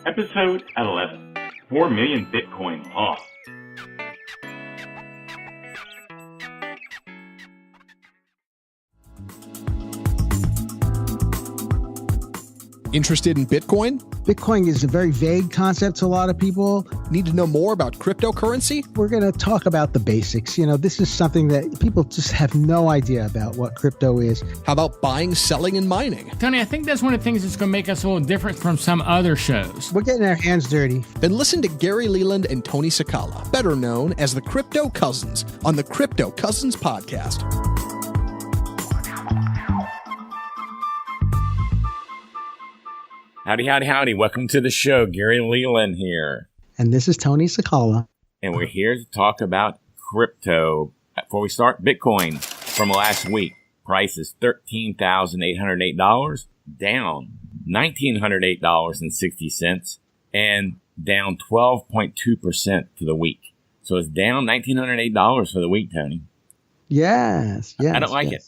Episode 11, 4 million Bitcoin lost. Interested in Bitcoin? Bitcoin is a very vague concept to a lot of people. Need to know more about cryptocurrency? We're going to talk about the basics. This is something that people just have no idea about what crypto is. How about buying, selling, and mining? Tony, I think that's one of the things that's going to make us a little different from some other shows. We're getting our hands dirty. Then listen to Gary Leland and Tony Sakala, better known as the Crypto Cousins, on the Crypto Cousins podcast. Howdy, howdy, howdy. Welcome to the show. Gary Leland here. And this is Tony Sakala. And we're here to talk about crypto. Before we start, Bitcoin from last week. Price is $13,808, down $1,908.60, and down 12.2% for the week. So it's down $1,908 for the week, Tony. Yes. I don't like it.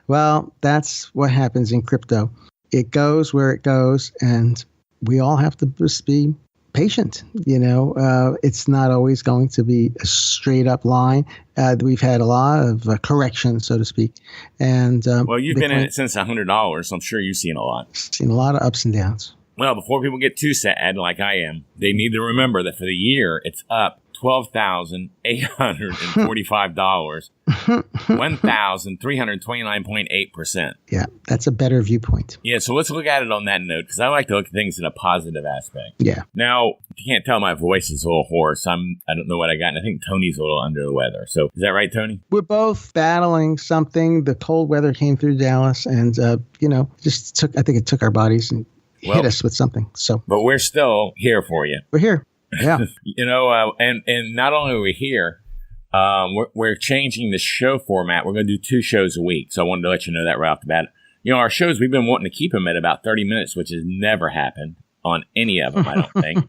Well, that's what happens in crypto. It goes where it goes, and we all have to just be patient. It's not always going to be a straight up line. We've had a lot of corrections, so to speak. And well, you've been in it since $100, so I'm sure you've seen a lot. Seen a lot of ups and downs. Well, before people get too sad, like I am, they need to remember that for the year, it's up $12,845, 1,329.8%. Yeah, that's a better viewpoint. Yeah, so let's look at it on that note, because I like to look at things in a positive aspect. Yeah. Now, you can't tell my voice is a little hoarse. I don't know what I got, and I think Tony's a little under the weather. So is that right, Tony? We're both battling something. The cold weather came through Dallas, and I think it took our bodies and hit us with something. So, but we're still here for you. We're here. Yeah. And not only are we here, we're changing the show format. We're going to do 2 shows a week. So I wanted to let you know that right off the bat. Our shows, we've been wanting to keep them at about 30 minutes, which has never happened on any of them, I don't think.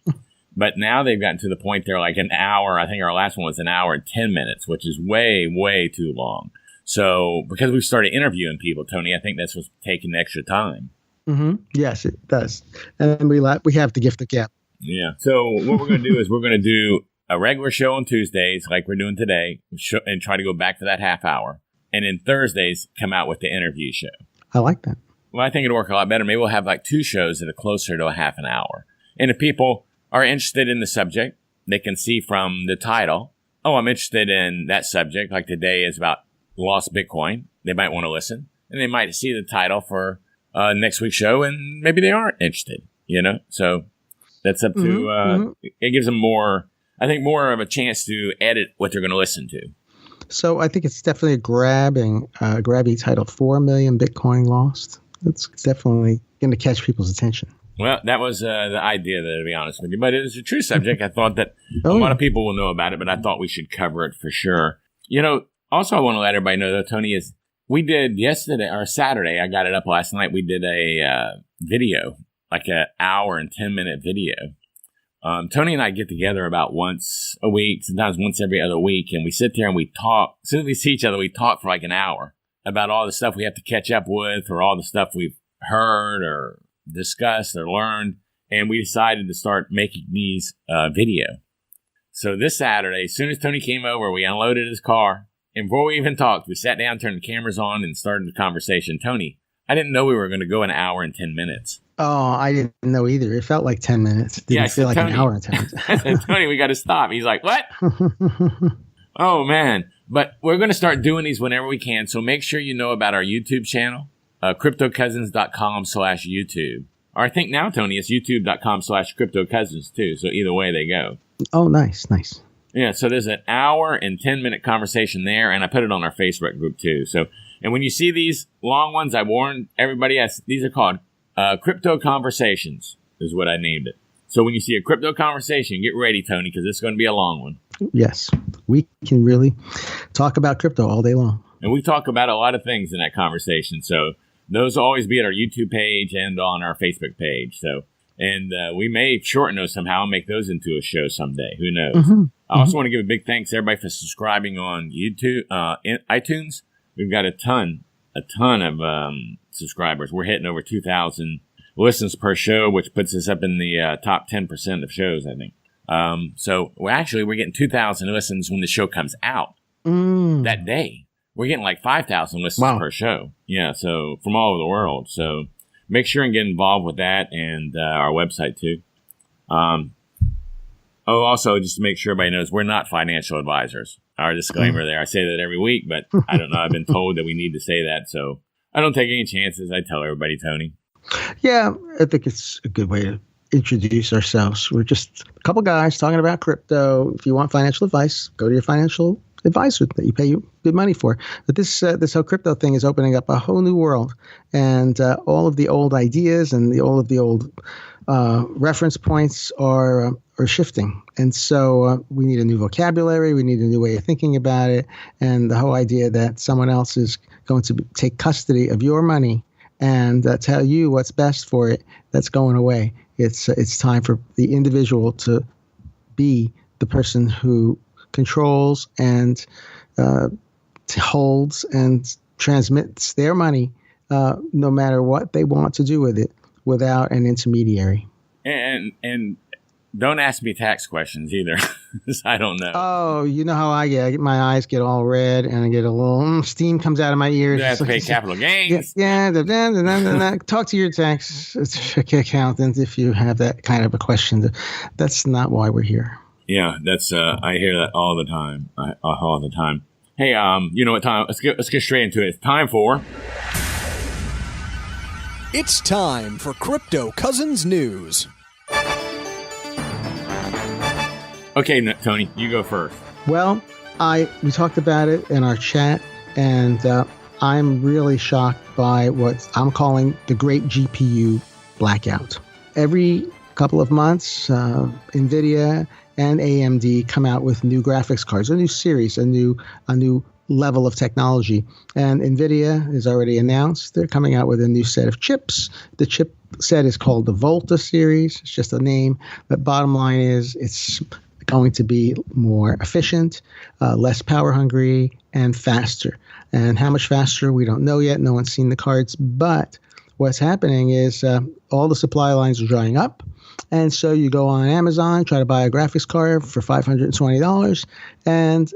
But now they've gotten to the point they're like an hour. I think our last one was an hour and 10 minutes, which is way, way too long. So because we've started interviewing people, Tony, I think that's what's taking extra time. Mm-hmm. Yes, it does. And we have the gift of gab. Yeah. So what we're going to do is we're going to do a regular show on Tuesdays like we're doing today and try to go back to that half hour. And then Thursdays come out with the interview show. I like that. Well, I think it'll work a lot better. Maybe we'll have like 2 shows that are closer to a half an hour. And if people are interested in the subject, they can see from the title, I'm interested in that subject. Like today is about lost Bitcoin. They might want to listen. And they might see the title for next week's show and maybe they aren't interested, So that's up to, it gives them more of a chance to edit what they're going to listen to. So I think it's definitely a grabby title, 4 million Bitcoin lost. That's definitely going to catch people's attention. Well, that was the idea, to be honest with you. But it is a true subject. I thought that a lot of people will know about it, but I thought we should cover it for sure. Also I want to let everybody know, though, Tony, is we did yesterday or Saturday, I got it up last night, we did a video, like an hour and 10-minute video. Tony and I get together about once a week, sometimes once every other week, and we sit there and we talk. As soon as we see each other, we talk for like an hour about all the stuff we have to catch up with or all the stuff we've heard or discussed or learned, and we decided to start making these video. So this Saturday, as soon as Tony came over, we unloaded his car, and before we even talked, we sat down, turned the cameras on, and started the conversation. Tony, I didn't know we were going to go an hour and 10 minutes. Oh, I didn't know either. It felt like 10 minutes. It didn't feel like Tony, an hour and 10 minutes. I said, Tony, we got to stop. He's like, what? Oh, man. But we're going to start doing these whenever we can. So make sure you know about our YouTube channel, cryptocousins.com/YouTube. Or I think now, Tony, it's youtube.com/cryptocousins too. So either way they go. Oh, nice. Yeah, so there's an hour and 10-minute conversation there, and I put it on our Facebook group too. So, and when you see these long ones, I warn everybody, these are called Crypto Conversations is what I named it. So when you see a crypto conversation, get ready, Tony, because it's going to be a long one. Yes, we can really talk about crypto all day long. And we talk about a lot of things in that conversation. So those will always be at our YouTube page and on our Facebook page. So, and we may shorten those somehow and make those into a show someday. Who knows? Mm-hmm. I also want to give a big thanks to everybody for subscribing on YouTube, iTunes. We've got a ton of subscribers. We're hitting over 2,000. listens per show, which puts us up in the top 10% of shows, I think. So we're getting 2,000 listens when the show comes out that day. We're getting like 5,000 listens per show. Yeah, so from all over the world. So make sure and get involved with that and our website too. Also, just to make sure everybody knows, we're not financial advisors. Our disclaimer there. I say that every week, but I don't know. I've been told that we need to say that. So I don't take any chances. I tell everybody, Tony. Yeah, I think it's a good way to introduce ourselves. We're just a couple guys talking about crypto. If you want financial advice, go to your financial advisor that you pay you good money for. But this whole crypto thing is opening up a whole new world, and all of the old ideas and all of the old reference points are shifting. And so we need a new vocabulary. We need a new way of thinking about it. And the whole idea that someone else is going to take custody of your money and tell you what's best for it, that's going away. It's time for the individual to be the person who controls and holds and transmits their money, no matter what they want to do with it, without an intermediary. And don't ask me tax questions either. I don't know. Oh, you know how I get. My eyes get all red and I get a little steam comes out of my ears. You have to pay capital gains. Yeah. Talk to your tax accountant if you have that kind of a question. That's not why we're here. Yeah, that's I hear that all the time. All the time. Hey, you know what time? Let's get straight into it. It's time for. It's time for Crypto Cousins News. Okay, Tony, you go first. Well, we talked about it in our chat, and I'm really shocked by what I'm calling the Great GPU Blackout. Every couple of months, NVIDIA and AMD come out with new graphics cards, a new series, a new level of technology. And NVIDIA has already announced they're coming out with a new set of chips. The chip set is called the Volta series. It's just a name. But bottom line is it's going to be more efficient, less power hungry, and faster. And how much faster, we don't know yet. No one's seen the cards. But what's happening is all the supply lines are drying up. And so you go on Amazon, try to buy a graphics card for $520. And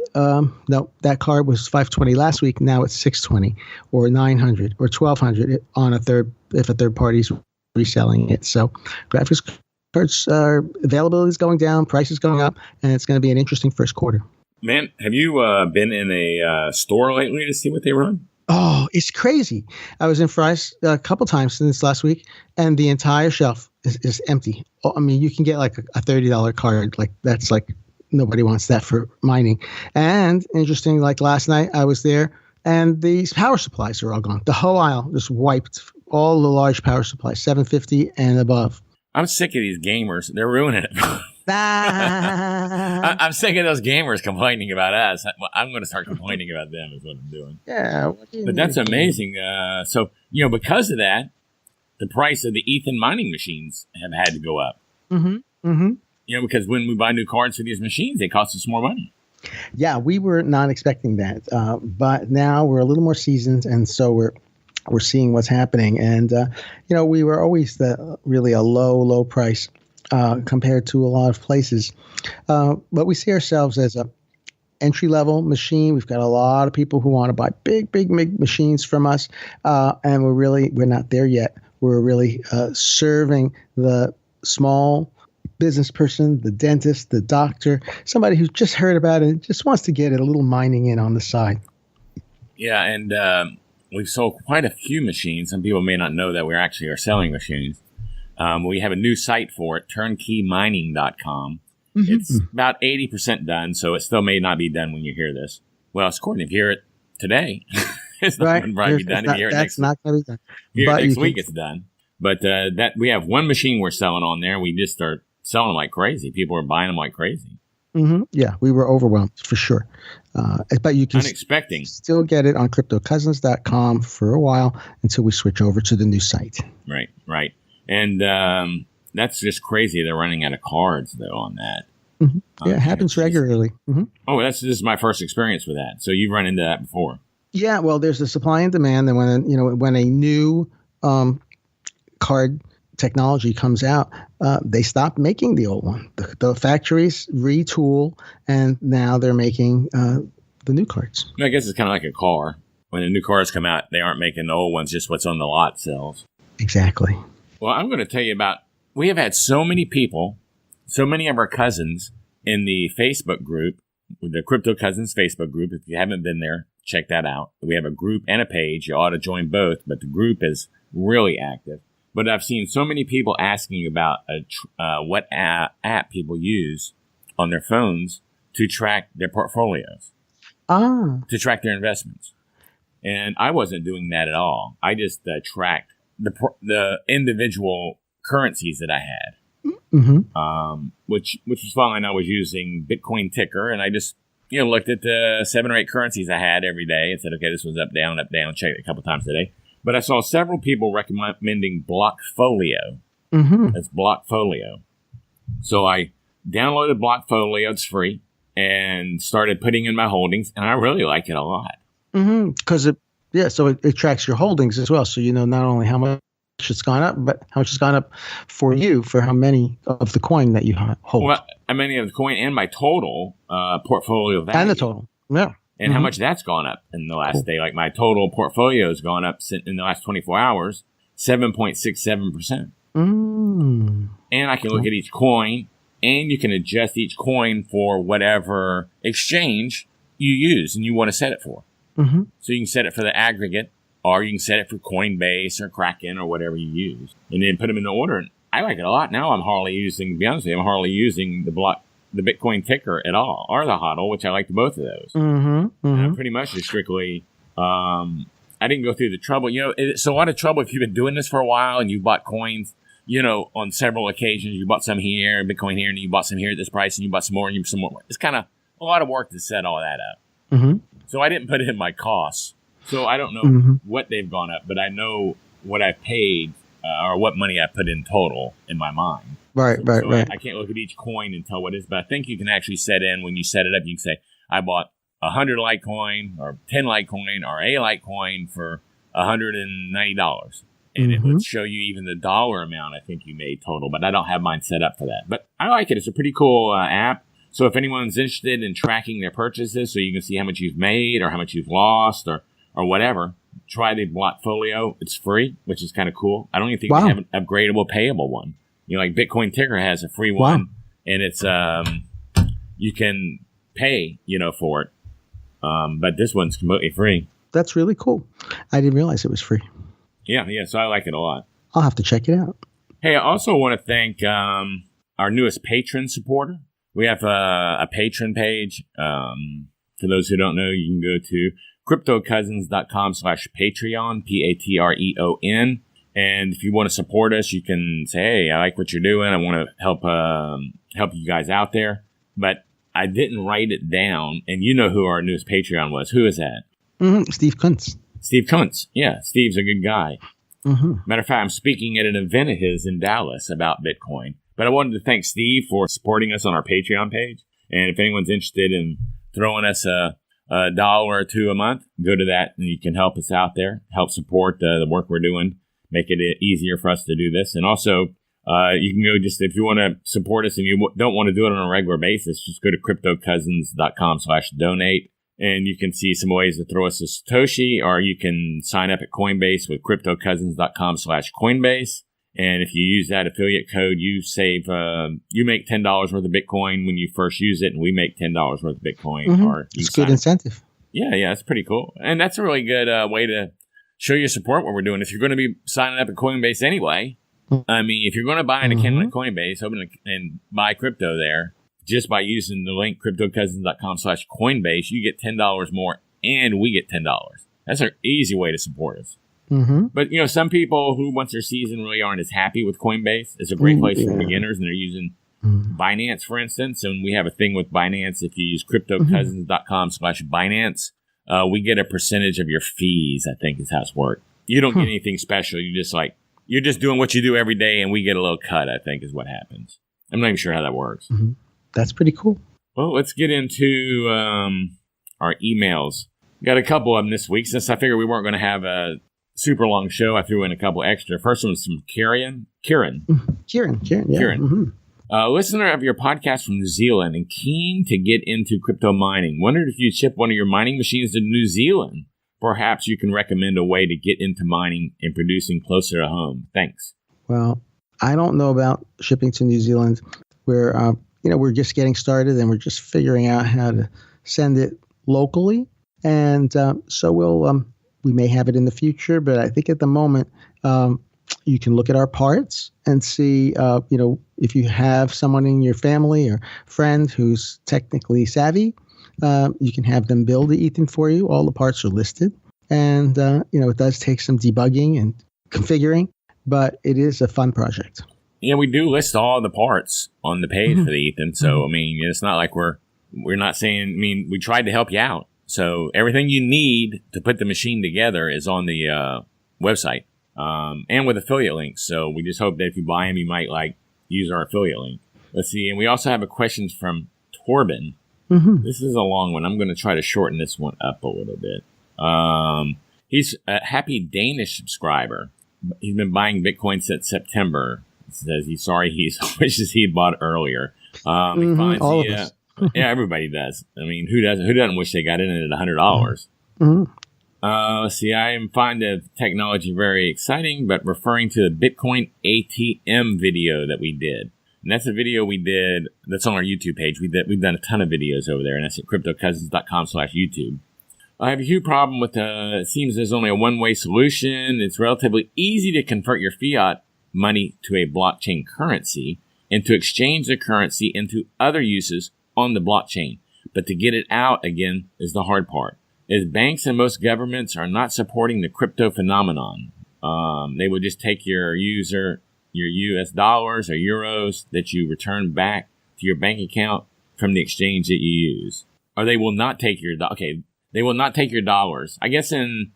no, that card was $520 last week. Now it's $620 or $900 or $1,200 on if a third party's reselling it. So graphics cards availability is going down, price is going up, and it's going to be an interesting first quarter. Man, have you been in a store lately to see what they run? Oh, it's crazy. I was in Fry's a couple times since last week, and the entire shelf is empty. I mean, you can get like a $30 card. Like that's like nobody wants that for mining. And interesting, like last night I was there, and these power supplies are all gone. The whole aisle just wiped. All the large power supplies, 750 and above. I'm sick of these gamers. They're ruining it. I'm sick of those gamers complaining about us. I'm going to start complaining about them is what I'm doing. Yeah. But that's amazing. So, because of that, the price of the Ethan mining machines have had to go up. Mm-hmm. Mm-hmm. Because when we buy new cards for these machines, they cost us more money. Yeah, we were not expecting that. But now we're a little more seasoned, and so we're seeing what's happening. And, we were always really a low price compared to a lot of places. But we see ourselves as a entry-level machine. We've got a lot of people who want to buy big machines from us. And we're not there yet. We're really serving the small business person, the dentist, the doctor, somebody who's just heard about it and just wants to get a little mining in on the side. Yeah, and we've sold quite a few machines. Some people may not know that we actually are selling machines. We have a new site for it, turnkeymining.com. Mm-hmm. It's about 80% done, so it still may not be done when you hear this. Well, it's according if you hear it today. It's not going to probably be done. If you hear it next week. That's not going to be done. If you hear it next week, it's done. But that we have one machine we're selling on there. We just start selling them like crazy. People are buying them like crazy. Mm-hmm. Yeah, we were overwhelmed for sure. But you can still get it on cryptocousins.com for a while until we switch over to the new site. Right. And that's just crazy. They're running out of cards, though, on that. Mm-hmm. Yeah, it happens regularly. Mm-hmm. Oh, this is my first experience with that. So you've run into that before. Yeah, well, there's a supply and demand. And when a new card technology comes out, they stop making the old one. The factories retool, and now they're making the new cards. I guess it's kind of like a car. When the new cars come out, they aren't making the old ones, just what's on the lot sells. Exactly. Well, I'm going to tell you about, we have had so many people, so many of our cousins in the Facebook group, the Crypto Cousins Facebook group. If you haven't been there, check that out. We have a group and a page. You ought to join both, but the group is really active. But I've seen so many people asking about what app people use on their phones to track their portfolios, to track their investments. And I wasn't doing that at all. I just tracked the individual currencies that I had, which was fine. I was using Bitcoin ticker, and I just looked at the 7 or 8 currencies I had every day and said, okay, this one's up, down, checked it a couple times a day. But I saw several people recommending Blockfolio. That's Blockfolio. So I downloaded Blockfolio. It's free, and started putting in my holdings, and I really like it a lot. Because it tracks your holdings as well. So you know not only how much it's gone up, but how much it's gone up for you, for how many of the coin that you hold. Well, how many of the coin and my total portfolio value. And the total, yeah. And how much that's gone up in the last day. Like my total portfolio has gone up in the last 24 hours, 7.67%. And I can look at each coin, and you can adjust each coin for whatever exchange you use and you want to set it for. So you can set it for the aggregate, or you can set it for Coinbase or Kraken or whatever you use, and then put them in the order. And I like it a lot. Now I'm hardly using, to be honest with you, the Bitcoin ticker at all, or the HODL, which I like both of those. Pretty much just strictly, I didn't go through the trouble. It's a lot of trouble if you've been doing this for a while and you've bought coins, on several occasions. You bought some here, Bitcoin here, and you bought some here at this price, and you bought some more, and you bought some more. It's kind of a lot of work to set all that up. So I didn't put it in my costs. So I don't know what they've gone up, but I know what I paid or what money I put in total in my mind. Right. I can't look at each coin and tell what it is, but I think you can actually set in, when you set it up, you can say, I bought 100 Litecoin or 10 Litecoin or a Litecoin for $190. And it would show you even the dollar amount I think you made total, but I don't have mine set up for that. But I like it. It's a pretty cool app. So if anyone's interested in tracking their purchases so you can see how much you've made or how much you've lost or whatever, try the Blockfolio. It's free, which is kind of cool. I don't even think they have an upgradable payable one. Like Bitcoin ticker has a free one, and it's you can pay, for it. But this one's completely free. That's really cool. I didn't realize it was free. Yeah. So I like it a lot. I'll have to check it out. Hey, I also want to thank our newest patron supporter. We have a patron page. For those who don't know, you can go to cryptocousins.com/Patreon, Patreon. And if you want to support us, you can say, hey, I like what you're doing. I want to help you guys out there. But I didn't write it down. And you know who our newest Patreon was. Who is that? Steve Kuntz. Steve Kuntz. Yeah, Steve's a good guy. Matter of fact, I'm speaking at an event of his in Dallas about Bitcoin. But I wanted to thank Steve for supporting us on our Patreon page. And if anyone's interested in throwing us a $1 or $2 a month, go to that and you can help us out there, help support the work we're doing, make it easier for us to do this. And also, you can go if you want to support us and you don't want to do it on a regular basis, just go to cryptocousins.com/donate. And you can see some ways to throw us a Satoshi, or you can sign up at Coinbase with cryptocousins.com/Coinbase. And if you use that affiliate code, you save, you make $10 worth of Bitcoin when you first use it, and we make $10 worth of Bitcoin. Or it's a good incentive. Yeah, it's pretty cool. And that's a really good way to show your support what we're doing. If you're going to be signing up at Coinbase anyway, I mean, if you're going to buy an account at Coinbase, open and buy crypto there, just by using the link cryptocousins.com/Coinbase, you get $10 more, and we get $10. That's an easy way to support us. But, some people who once their season really aren't as happy with Coinbase. It's a great place for beginners, and they're using Binance, for instance. And we have a thing with Binance. If you use cryptocousins.com/Binance, we get a percentage of your fees, I think is how it's worked. You don't get anything special. You're just doing what you do every day, and we get a little cut, I think is what happens. I'm not even sure how that works. That's pretty cool. Well, let's get into our emails. Got a couple of them this week, since I figured we weren't going to have super long show. I threw in a couple extra. First one was from Kieran. Kieran, yeah. Kieran. Mm-hmm. Listener of your podcast from New Zealand and keen to get into crypto mining. Wondered if you'd ship one of your mining machines to New Zealand. Perhaps you can recommend a way to get into mining and producing closer to home. Thanks. Well, I don't know about shipping to New Zealand. We're just getting started and we're just figuring out how to send it locally. And so we may have it in the future, but I think at the moment, you can look at our parts and see, if you have someone in your family or friend who's technically savvy, you can have them build the Ethan for you. All the parts are listed. And, it does take some debugging and configuring, but it is a fun project. Yeah, we do list all the parts on the page for the Ethan. So, I mean, it's not like we're not saying, we tried to help you out. So everything you need to put the machine together is on the website and with affiliate links. So we just hope that if you buy them, you might use our affiliate link. Let's see. And we also have a question from Torben. Mm-hmm. This is a long one. I'm going to try to shorten this one up a little bit. He's a happy Danish subscriber. He's been buying Bitcoin since September. He says he's sorry. He wishes he had bought earlier. He finds all of us. Yeah, everybody does. I mean, who doesn't? Who doesn't wish they got in it at $100? Mm-hmm. Let's see. I find the technology very exciting, but referring to the Bitcoin ATM video that we did, and that's a video we did that's on our YouTube page. We've done a ton of videos over there, and that's at cryptocousins.com/YouTube. I have a huge problem with it seems there's only a one-way solution. It's relatively easy to convert your fiat money to a blockchain currency and to exchange the currency into other uses on the blockchain. But to get it out again is the hard part. As banks and most governments are not supporting the crypto phenomenon, they will just take your US dollars or euros that you return back to your bank account from the exchange that you use. Or they will not take they will not take your dollars. I guess the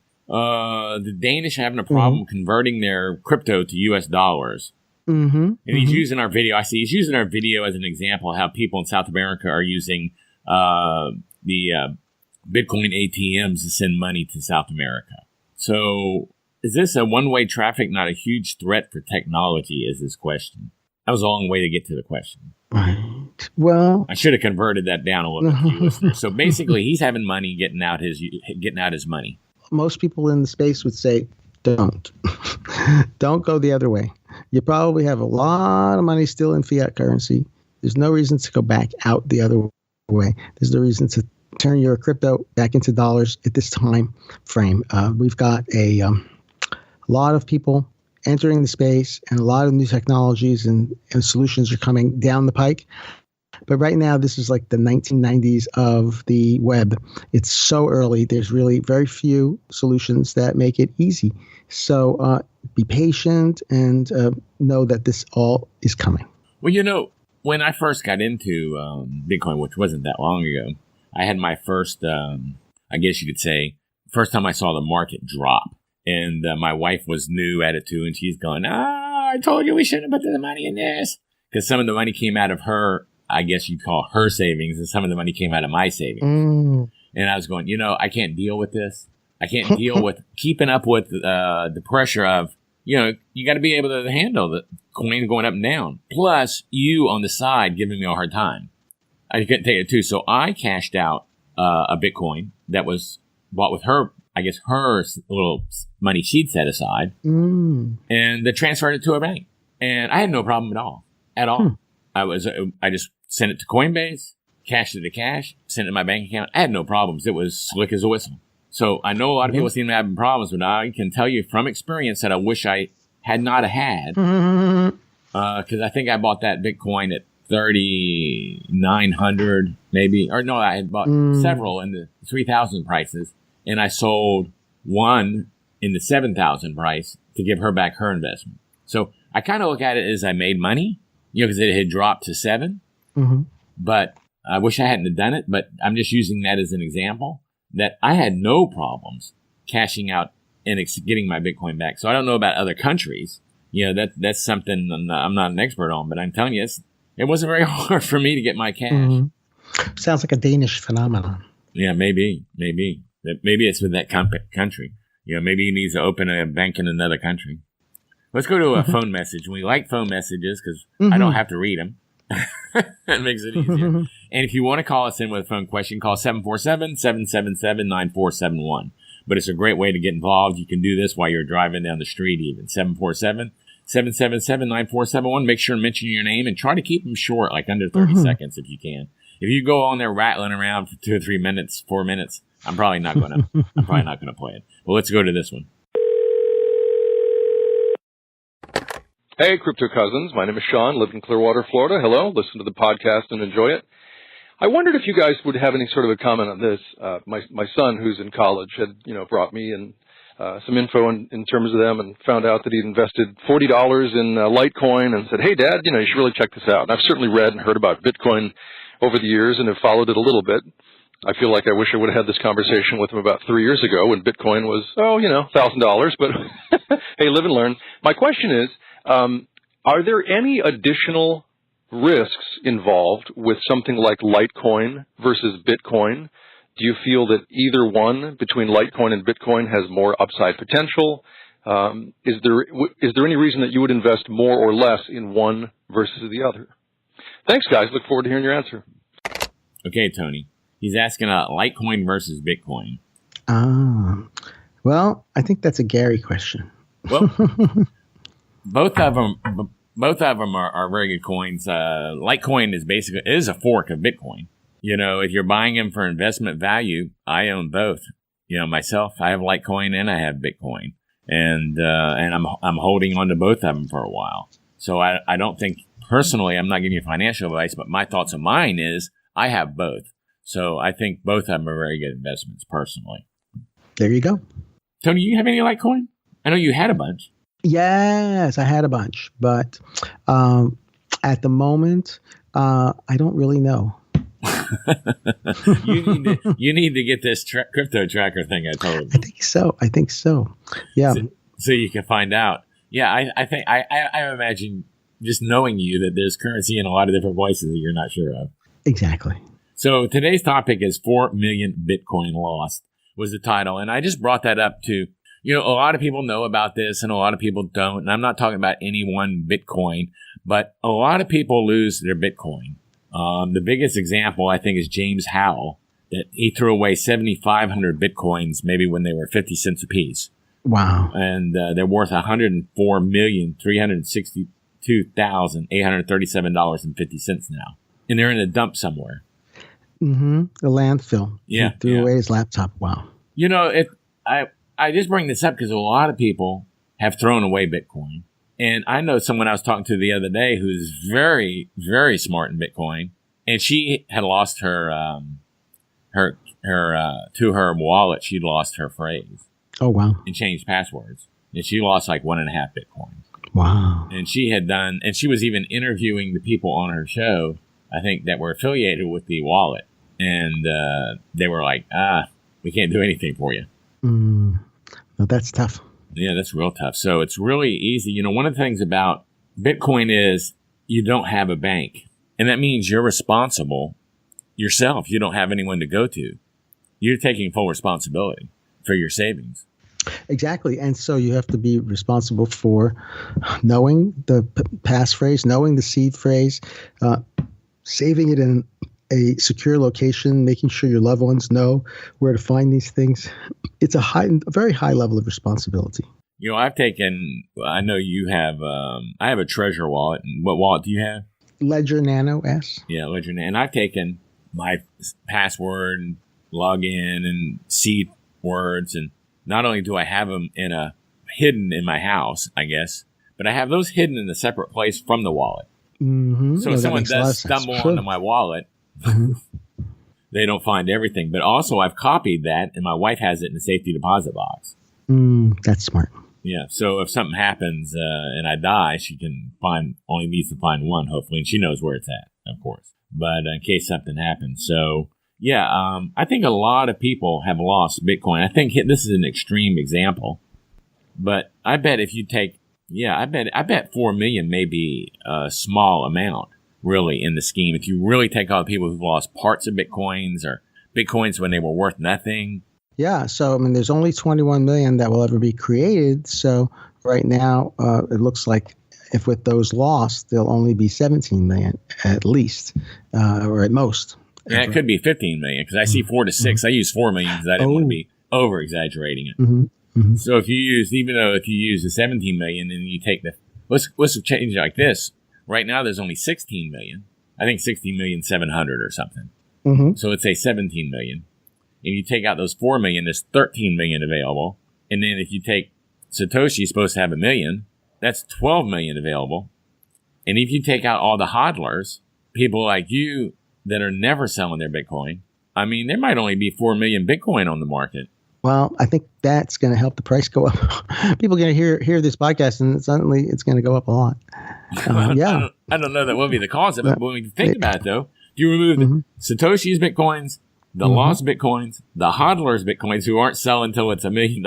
Danish are having a problem converting their crypto to US dollars. Mm-hmm. And he's using our video. He's using our video as an example of how people in South America are using the Bitcoin ATMs to send money to South America. So is this a one-way traffic, not a huge threat for technology, is his question. That was a long way to get to the question. Right. Well, I should have converted that down a little bit for you listeners. So basically, he's having money getting out his money. Most people in the space would say, don't go the other way. You probably have a lot of money still in fiat currency. There's no reason to go back out the other way. There's no reason to turn your crypto back into dollars at this time frame. We've got a lot of people entering the space, and a lot of new technologies and solutions are coming down the pike. But right now, this is like the 1990s of the web. It's so early. There's really very few solutions that make it easy. So be patient and know that this all is coming. Well, when I first got into Bitcoin, which wasn't that long ago, I had my first, I guess you could say, first time I saw the market drop. And my wife was new at it too, and she's going, I told you we shouldn't have put the money in this. Because some of the money came out of her, I guess you'd call her savings, and some of the money came out of my savings. And I was going, I can't deal with this. I can't deal with keeping up with the pressure of, you got to be able to handle the coin going up and down. Plus, you on the side giving me a hard time. I couldn't take it too. So I cashed out a Bitcoin that was bought with her, I guess her little money she'd set aside, and they transferred it to a bank. And I had no problem at all. I just sent it to Coinbase, cashed it to cash, sent it to my bank account. I had no problems. It was slick as a whistle. So I know a lot of people seem to have problems, but I can tell you from experience that I wish I had not had, because I think I bought that Bitcoin at 3,900 maybe, or no, I had bought several in the 3,000 prices. And I sold one in the 7,000 price to give her back her investment. So I kind of look at it as I made money, because it had dropped to 7. Mm-hmm. But I wish I hadn't have done it. But I'm just using that as an example that I had no problems cashing out and getting my Bitcoin back. So I don't know about other countries. That's something I'm not an expert on. But I'm telling you, it wasn't very hard for me to get my cash. Mm-hmm. Sounds like a Danish phenomenon. Yeah, maybe. Maybe it's with that country. maybe he needs to open a bank in another country. Let's go to a phone message. We like phone messages because I don't have to read them. That makes it easier. And if you want to call us in with a phone question, call 747-777-9471. But it's a great way to get involved. You can do this while you're driving down the street even. 747-777-9471. Make sure to mention your name and try to keep them short, like under 30 seconds if you can. If you go on there rattling around for 2 or 3 minutes, 4 minutes, I'm probably not going to play it. Well, let's go to this one. Hey, Crypto Cousins. My name is Sean, live in Clearwater, Florida. Hello. Listen to the podcast and enjoy it. I wondered if you guys would have any sort of a comment on this. My son, who's in college, had brought me in some info in terms of them, and found out that he'd invested $40 in Litecoin, and said, "Hey, Dad, you should really check this out." And I've certainly read and heard about Bitcoin over the years and have followed it a little bit. I feel like I wish I would have had this conversation with him about 3 years ago when Bitcoin was, $1,000. But hey, live and learn. My question is, are there any additional risks involved with something like Litecoin versus Bitcoin? Do you feel that either one, between Litecoin and Bitcoin, has more upside potential? Is there any reason that you would invest more or less in one versus the other? Thanks, guys. Look forward to hearing your answer. Okay, Tony. He's asking Litecoin versus Bitcoin. Well, I think that's a Gary question. Well, both of them are very good coins. Litecoin is a fork of Bitcoin. If you're buying them for investment value, I own both. Myself, I have Litecoin and I have Bitcoin, and I'm holding on to both of them for a while. So I don't think personally, I'm not giving you financial advice, but my thoughts of mine is I have both. So I think both of them are very good investments personally. There you go. Tony, you have any Litecoin? I know you had a bunch. Yes, I had a bunch, but at the moment, I don't really know. You need to get this crypto tracker thing I told you. I think so. Yeah. So you can find out. Yeah, I think I imagine just knowing you that there's currency in a lot of different places that you're not sure of. Exactly. So today's topic is 4 million Bitcoin lost was the title. And I just brought that up to, a lot of people know about this and a lot of people don't. And I'm not talking about any one Bitcoin, but a lot of people lose their Bitcoin. The biggest example, I think, is James Howell, that he threw away 7,500 Bitcoins maybe when they were 50 cents a piece. Wow. And they're worth $104,362,837.50 now. And they're in a dump somewhere. The landfill. Yeah. He threw away his laptop. Wow. I just bring this up because a lot of people have thrown away Bitcoin. And I know someone I was talking to the other day who's very, very smart in Bitcoin. And she had lost her wallet. She'd lost her phrase. Oh, wow. And changed passwords. And she lost like 1.5 Bitcoin. Wow. And she was even interviewing the people on her show, I think, that were affiliated with the wallet. And they were like, we can't do anything for you. No, that's tough. Yeah, that's real tough. So it's really easy. One of the things about Bitcoin is you don't have a bank. And that means you're responsible yourself. You don't have anyone to go to. You're taking full responsibility for your savings. Exactly. And so you have to be responsible for knowing the passphrase, knowing the seed phrase, saving it in a secure location, making sure your loved ones know where to find these things. It's a very high level of responsibility. I know you have, I have a Treasure wallet. And what wallet do you have? Ledger Nano S. Yeah, Ledger Nano. And I've taken my password and login and seed words. And not only do I have them hidden in my house, I guess, but I have those hidden in a separate place from the wallet. Mm-hmm. So if someone does stumble onto my wallet, they don't find everything. But also I've copied that and my wife has it in a safety deposit box. That's smart. Yeah. So if something happens and I die, she only needs to find one, hopefully. And she knows where it's at, of course. But in case something happens. So yeah, I think a lot of people have lost Bitcoin. I think this is an extreme example. But I bet if you take, I bet 4 million may be a small amount. Really, in the scheme, if you really take all the people who've lost parts of Bitcoins or Bitcoins when they were worth nothing, Yeah. So, I mean, there's only 21 million that will ever be created. So right now, it looks like if with those lost, there'll only be 17 million at least, or at most. Yeah, it could be 15 million because I see 4 to 6. I use 4 million because I didn't want to be over exaggerating it. So if you use, if you use the 17 million and you take let's change it like this. Right now, there's only 16 million. I think 16,700,000 or something. So let's say 17 million. And you take out those 4 million, there's 13 million available. And then if you take Satoshi's supposed to have 1 million, that's 12 million available. And if you take out all the hodlers, people like you that are never selling their Bitcoin, I mean, there might only be 4 million Bitcoin on the market. Well, I think that's going to help the price go up. People are going to hear this podcast, and suddenly it's going to go up a lot. Yeah. I don't know that will be the cause of it, but when you think about it, though, if you remove the Satoshi's Bitcoins, the lost Bitcoins, the hodlers Bitcoins who aren't selling until it's $1 million,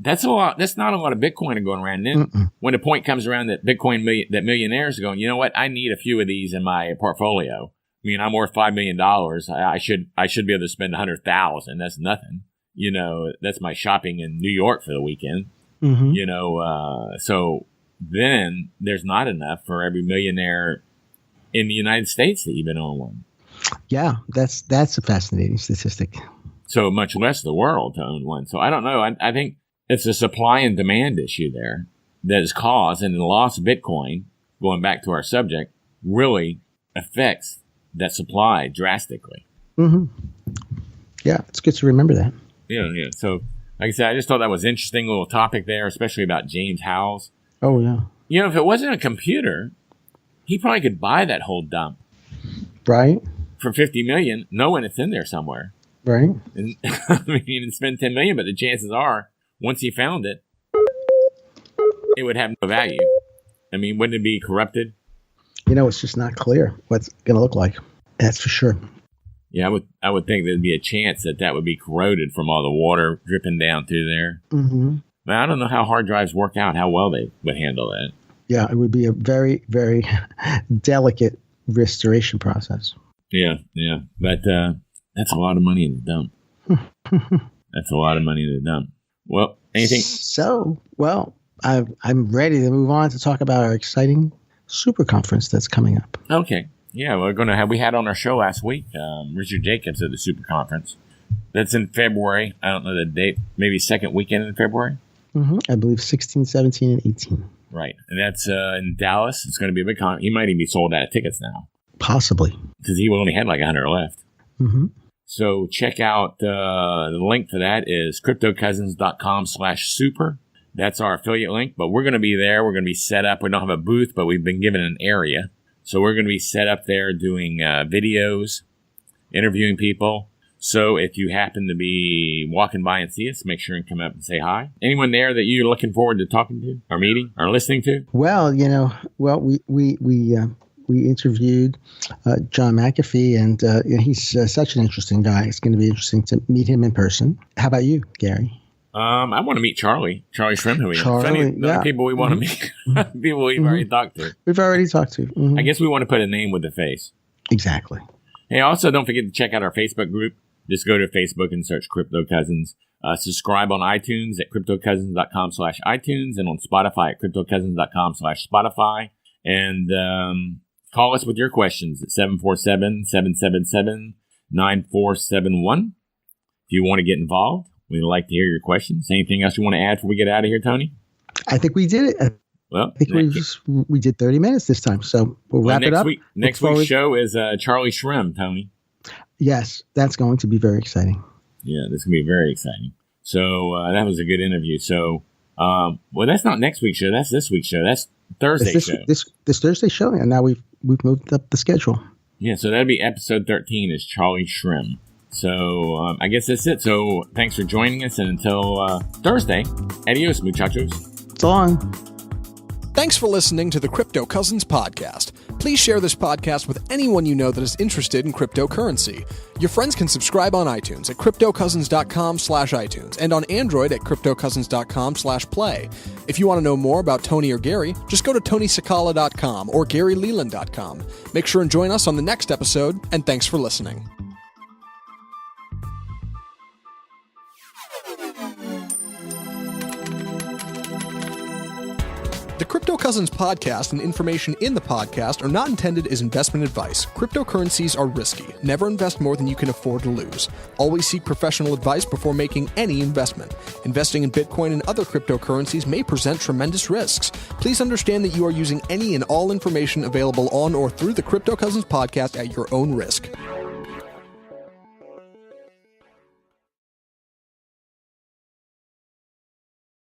that's a lot. That's not a lot of Bitcoin going around. And then when the point comes around that that millionaires are going, you know what? I need a few of these in my portfolio. I mean, I'm worth $5 million. I should be able to spend 100,000. That's nothing. You know, that's my shopping in New York for the weekend. You know, so then there's not enough for every millionaire in the United States to even own one. Yeah, that's a fascinating statistic. So much less the world to own one. So I don't know. I think it's a supply and demand issue there that is caused, and the loss of Bitcoin, going back to our subject, really affects that supply drastically. Yeah, it's good to remember that. Yeah. So, like I said, I just thought that was an interesting little topic there, especially about James Howells. Oh, yeah. You know, if it wasn't a computer, he probably could buy that whole dump. Right. For $50 million, knowing it's in there somewhere. Right. And, I mean, and spend $10 million, but the chances are, once he found it, it would have no value. I mean, wouldn't it be corrupted? You know, it's just not clear what's going to look like. That's for sure. Yeah, I would think there'd be a chance that would be corroded from all the water dripping down through there. But I don't know how hard drives work out, how well they would handle that. Yeah, it would be a very, very delicate restoration process. Yeah. But that's a lot of money in the dump. That's a lot of money in the dump. Well, anything? So, I'm ready to move on to talk about our exciting super conference that's coming up. Okay. Yeah, we had on our show last week, Richard Jacobs at the super conference. That's in February. I don't know the date. Maybe second weekend in February? I believe 16, 17, and 18. Right. And that's in Dallas. It's going to be a big conference. He might even be sold out of tickets now. Possibly. Because he only had like 100 left. So check out the link for that is cryptocousins.com/super. That's our affiliate link. But we're going to be there. We're going to be set up. We don't have a booth, but we've been given an area. So we're going to be set up there doing videos, interviewing people. So if you happen to be walking by and see us, make sure and come up and say hi. Anyone there that you're looking forward to talking to or meeting or listening to? Well, we interviewed John McAfee, and he's such an interesting guy. It's going to be interesting to meet him in person. How about you, Gary? I want to meet Charlie Shrim, who we know. People we want to meet. People we've already talked to. We've already talked to. I guess we want to put a name with the face. Exactly. Hey, also don't forget to check out our Facebook group. Just go to Facebook and search Crypto Cousins. Subscribe on iTunes at cryptocousins.com/iTunes and on Spotify at cryptocousins.com/Spotify. And call us with your questions at 747-777-9471. If you want to get involved, we'd like to hear your questions. Anything else you want to add before we get out of here, Tony? I think we did it. Well, I think we did 30 minutes this time, so we'll wrap it up. Next week's show is Charlie Shrim, Tony. Yes, that's going to be very exciting. Yeah, that's going to be very exciting. So that was a good interview. So, that's not next week's show. That's this week's show. That's Thursday's show. This Thursday show, and now we've moved up the schedule. Yeah, so that'd be episode 13 is Charlie Shrim. So I guess that's it. So thanks for joining us, and until Thursday, adios, muchachos. So long. Thanks for listening to the Crypto Cousins podcast. Please share this podcast with anyone you know that is interested in cryptocurrency. Your friends can subscribe on iTunes at cryptocousins.com/iTunes and on Android at cryptocousins.com/play. If you want to know more about Tony or Gary, just go to tonysakala.com or garyleland.com. Make sure and join us on the next episode, and thanks for listening. Crypto Cousins podcast and information in the podcast are not intended as investment advice. Cryptocurrencies are risky. Never invest more than you can afford to lose. Always seek professional advice before making any investment. Investing in Bitcoin and other cryptocurrencies may present tremendous risks. Please understand that you are using any and all information available on or through the Crypto Cousins podcast at your own risk.